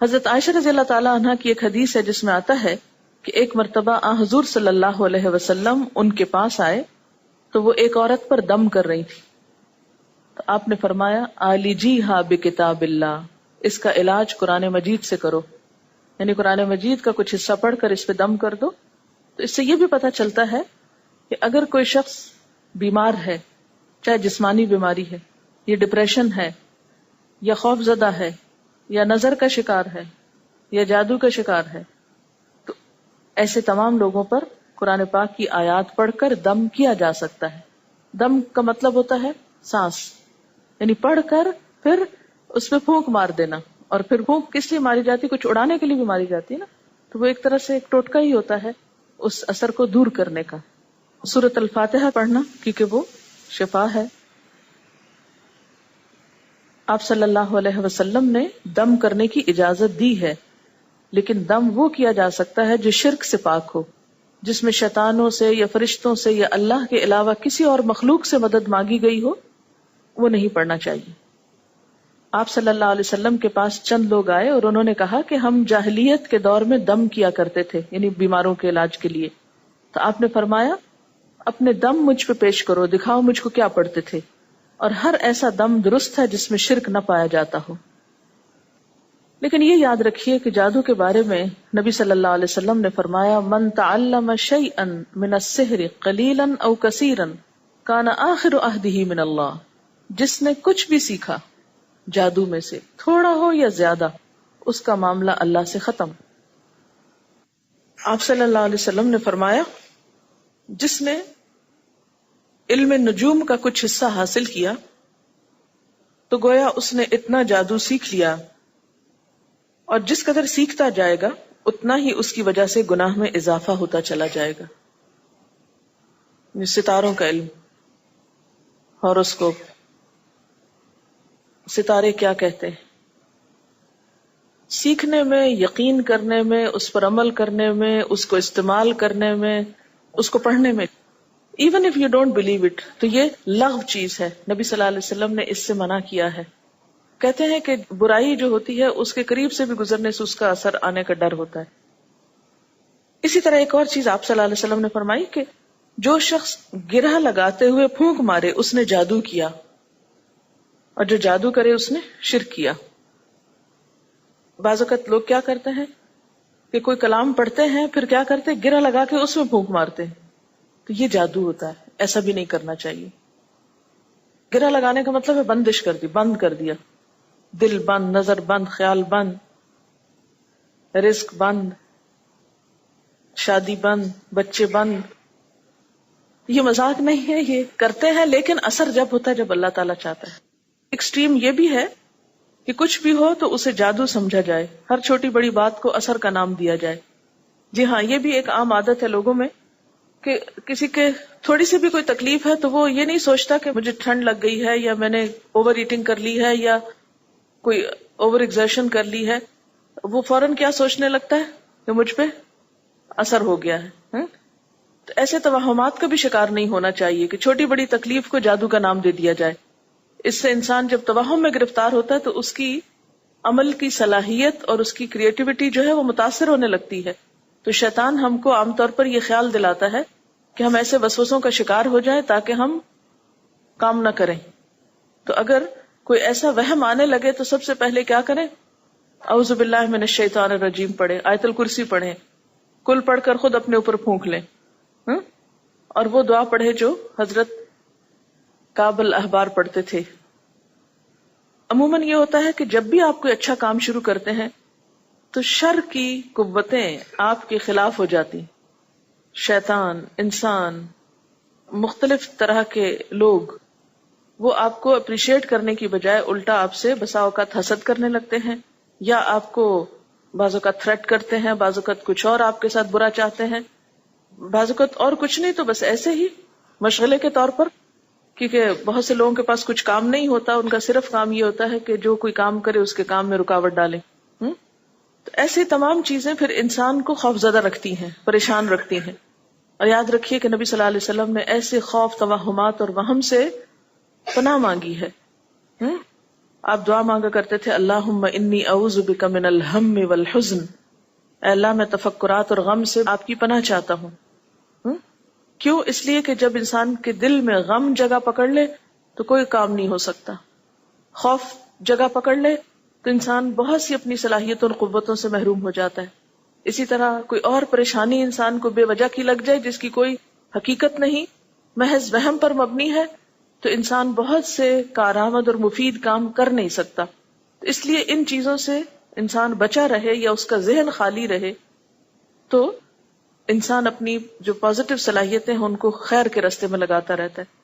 حضرت عائشہ رضی اللہ تعالیٰ عنہ کی ایک حدیث ہے جس میں آتا ہے کہ ایک مرتبہ حضور صلی اللہ علیہ وسلم ان کے پاس آئے تو وہ ایک عورت پر دم کر رہی تھی. تو آپ نے فرمایا عالجیہا بکتاب اللہ، اس کا علاج قرآن مجید سے کرو، یعنی قرآن مجید کا کچھ حصہ پڑھ کر اس پہ دم کر دو. تو اس سے یہ بھی پتہ چلتا ہے کہ اگر کوئی شخص بیمار ہے، چاہے جسمانی بیماری ہے، یا ڈپریشن ہے، یا خوف زدہ ہے، یا نظر کا شکار ہے، یا جادو کا شکار ہے، تو ایسے تمام لوگوں پر قرآن پاک کی آیات پڑھ کر دم کیا جا سکتا ہے. دم کا مطلب ہوتا ہے سانس، یعنی پڑھ کر پھر اس پہ پھونک مار دینا. اور پھر پھونک کس لیے ماری جاتی؟ کچھ اڑانے کے لیے بھی ماری جاتی ہے نا. تو وہ ایک طرح سے ایک ٹوٹکا ہی ہوتا ہے اس اثر کو دور کرنے کا. سورۃ الفاتحہ پڑھنا کیونکہ وہ شفا ہے. آپ صلی اللہ علیہ وسلم نے دم کرنے کی اجازت دی ہے، لیکن دم وہ کیا جا سکتا ہے جو شرک سے پاک ہو، جس میں شیطانوں سے یا فرشتوں سے یا اللہ کے علاوہ کسی اور مخلوق سے مدد مانگی گئی ہو، وہ نہیں پڑھنا چاہیے. آپ صلی اللہ علیہ وسلم کے پاس چند لوگ آئے اور انہوں نے کہا کہ ہم جاہلیت کے دور میں دم کیا کرتے تھے، یعنی بیماروں کے علاج کے لیے. تو آپ نے فرمایا اپنے دم مجھ پہ پیش کرو، دکھاؤ مجھ کو کیا پڑھتے تھے، اور ہر ایسا دم درست ہے جس میں شرک نہ پایا جاتا ہو. لیکن یہ یاد رکھیے کہ جادو کے بارے میں نبی صلی اللہ علیہ وسلم نے فرمایا من تعلم شیئا من السحر قلیلا او کثیرا کان آخر عہدہ من اللہ، جس نے کچھ بھی سیکھا جادو میں سے، تھوڑا ہو یا زیادہ، اس کا معاملہ اللہ سے ختم. آپ صلی اللہ علیہ وسلم نے فرمایا جس نے علم نجوم کا کچھ حصہ حاصل کیا تو گویا اس نے اتنا جادو سیکھ لیا، اور جس قدر سیکھتا جائے گا اتنا ہی اس کی وجہ سے گناہ میں اضافہ ہوتا چلا جائے گا. ستاروں کا علم، ہاروسکوپ، ستارے کیا کہتے ہیں، سیکھنے میں، یقین کرنے میں، اس پر عمل کرنے میں، اس کو استعمال کرنے میں، اس کو پڑھنے میں، even if you don't believe it, تو یہ لغو چیز ہے. نبی صلی اللہ علیہ وسلم نے اس سے منع کیا ہے. کہتے ہیں کہ برائی جو ہوتی ہے اس کے قریب سے بھی گزرنے سے اس کا اثر آنے کا ڈر ہوتا ہے. اسی طرح ایک اور چیز آپ صلی اللہ علیہ وسلم نے فرمائی کہ جو شخص گرہ لگاتے ہوئے پھونک مارے اس نے جادو کیا، اور جو جادو کرے اس نے شرک کیا. بعض اوقات لوگ کیا کرتے ہیں کہ کوئی کلام پڑھتے ہیں پھر کیا کرتے ہیں گرہ لگا کے اس میں پھونک مارتے ہیں، تو یہ جادو ہوتا ہے. ایسا بھی نہیں کرنا چاہیے. گرہ لگانے کا مطلب ہے بندش کر دی، بند کر دیا، دل بند، نظر بند، خیال بند، رزق بند، شادی بند، بچے بند. یہ مذاق نہیں ہے، یہ کرتے ہیں، لیکن اثر جب ہوتا ہے جب اللہ تعالیٰ چاہتا ہے. ایکسٹریم یہ بھی ہے کہ کچھ بھی ہو تو اسے جادو سمجھا جائے، ہر چھوٹی بڑی بات کو اثر کا نام دیا جائے. جی ہاں، یہ بھی ایک عام عادت ہے لوگوں میں کہ کسی کے تھوڑی سی بھی کوئی تکلیف ہے تو وہ یہ نہیں سوچتا کہ مجھے ٹھنڈ لگ گئی ہے یا میں نے اوور ایٹنگ کر لی ہے یا کوئی اوور ایگزرشن کر لی ہے، وہ فوراً کیا سوچنے لگتا ہے کہ مجھ پہ اثر ہو گیا ہے. تو ایسے توہمات کا بھی شکار نہیں ہونا چاہیے کہ چھوٹی بڑی تکلیف کو جادو کا نام دے دیا جائے. اس سے انسان جب توہم میں گرفتار ہوتا ہے تو اس کی عمل کی صلاحیت اور اس کی کریٹیوٹی جو ہے وہ متاثر ہونے لگتی ہے. تو شیطان ہم کو عام طور پر یہ خیال دلاتا ہے کہ ہم ایسے وسوسوں کا شکار ہو جائیں تاکہ ہم کام نہ کریں. تو اگر کوئی ایسا وہم آنے لگے تو سب سے پہلے کیا کریں؟ اعوذ باللہ من الشیطان الرجیم پڑھیں، آیت الکرسی پڑھیں، کل پڑھ کر خود اپنے اوپر پھونک لیں، اور وہ دعا پڑھے جو حضرت کعب الاحبار پڑھتے تھے. عموماً یہ ہوتا ہے کہ جب بھی آپ کوئی اچھا کام شروع کرتے ہیں تو شر کی قوتیں آپ کے خلاف ہو جاتی. شیطان، انسان، مختلف طرح کے لوگ، وہ آپ کو اپریشیٹ کرنے کی بجائے الٹا آپ سے بسا اوقات حسد کرنے لگتے ہیں، یا آپ کو بعض اوقات تھریٹ کرتے ہیں، بعض اوقات کچھ اور آپ کے ساتھ برا چاہتے ہیں، بعض اوقات اور کچھ نہیں تو بس ایسے ہی مشغلے کے طور پر. کیونکہ بہت سے لوگوں کے پاس کچھ کام نہیں ہوتا، ان کا صرف کام یہ ہوتا ہے کہ جو کوئی کام کرے اس کے کام میں رکاوٹ ڈالیں. تو ایسی تمام چیزیں پھر انسان کو خوفزدہ رکھتی ہیں، پریشان رکھتی ہیں. اور یاد رکھیے کہ نبی صلی اللہ علیہ وسلم نے ایسے خوف، توہمات اور وہم سے پناہ مانگی ہے. آپ دعا مانگا کرتے تھے اللہم انی اعوذ بک من الہم والحزن، اے اللہ میں تفکرات اور غم سے آپ کی پناہ چاہتا ہوں۔ کیوں؟ اس لیے کہ جب انسان کے دل میں غم جگہ پکڑ لے تو کوئی کام نہیں ہو سکتا، خوف جگہ پکڑ لے تو انسان بہت سی اپنی صلاحیتوں اور قوتوں سے محروم ہو جاتا ہے۔ اسی طرح کوئی اور پریشانی انسان کو بے وجہ کی لگ جائے جس کی کوئی حقیقت نہیں، محض وہم پر مبنی ہے، تو انسان بہت سے کارآمد اور مفید کام کر نہیں سکتا۔ اس لیے ان چیزوں سے انسان بچا رہے یا اس کا ذہن خالی رہے تو انسان اپنی جو پازیٹو صلاحیتیں ہیں ان کو خیر کے راستے میں لگاتا رہتا ہے۔